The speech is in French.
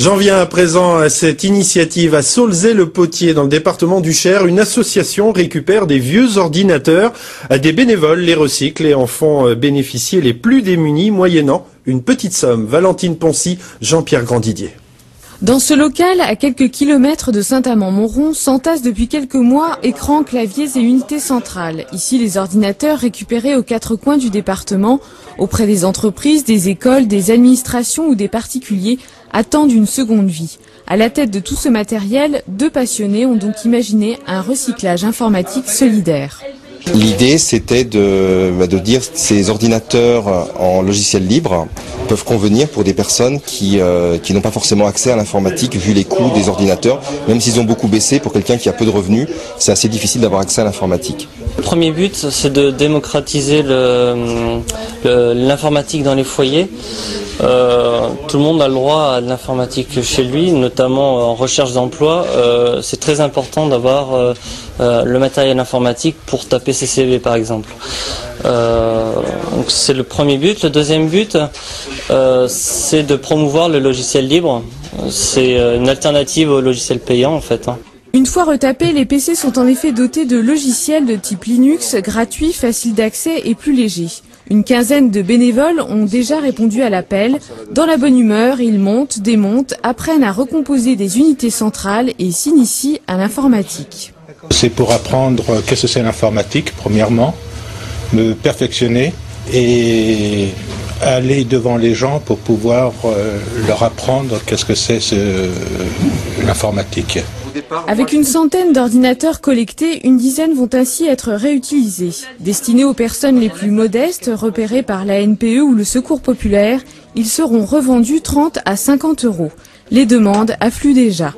J'en viens à présent à cette initiative à Saulzay-le-Potier dans le département du Cher. Une association récupère des vieux ordinateurs. Des bénévoles les recyclent et en font bénéficier les plus démunis moyennant une petite somme. Valentine Poncy, Jean-Pierre Grandidier. Dans ce local, à quelques kilomètres de Saint-Amand-Montrond, s'entassent depuis quelques mois écrans, claviers et unités centrales. Ici, les ordinateurs récupérés aux quatre coins du département, auprès des entreprises, des écoles, des administrations ou des particuliers, attendent une seconde vie. À la tête de tout ce matériel, deux passionnés ont donc imaginé un recyclage informatique solidaire. L'idée, c'était de dire que ces ordinateurs en logiciel libre peuvent convenir pour des personnes qui n'ont pas forcément accès à l'informatique vu les coûts des ordinateurs. Même s'ils ont beaucoup baissé, pour quelqu'un qui a peu de revenus, c'est assez difficile d'avoir accès à l'informatique. Le premier but, c'est de démocratiser l'informatique dans les foyers. Tout le monde a le droit à de l'informatique chez lui, notamment en recherche d'emploi. C'est très important d'avoir le matériel informatique pour taper ses CV par exemple. Donc c'est le premier but. Le deuxième but, c'est de promouvoir le logiciel libre. C'est une alternative au logiciel payant en fait. Une fois retapés, les PC sont en effet dotés de logiciels de type Linux, gratuits, faciles d'accès et plus légers. Une quinzaine de bénévoles ont déjà répondu à l'appel. Dans la bonne humeur, ils montent, démontent, apprennent à recomposer des unités centrales et s'initient à l'informatique. C'est pour apprendre qu'est-ce que c'est l'informatique, premièrement, me perfectionner et aller devant les gens pour pouvoir leur apprendre qu'est-ce que c'est l'informatique. Avec une centaine d'ordinateurs collectés, une dizaine vont ainsi être réutilisés. Destinés aux personnes les plus modestes, repérées par la NPE ou le Secours populaire, ils seront revendus 30 à 50 €. Les demandes affluent déjà.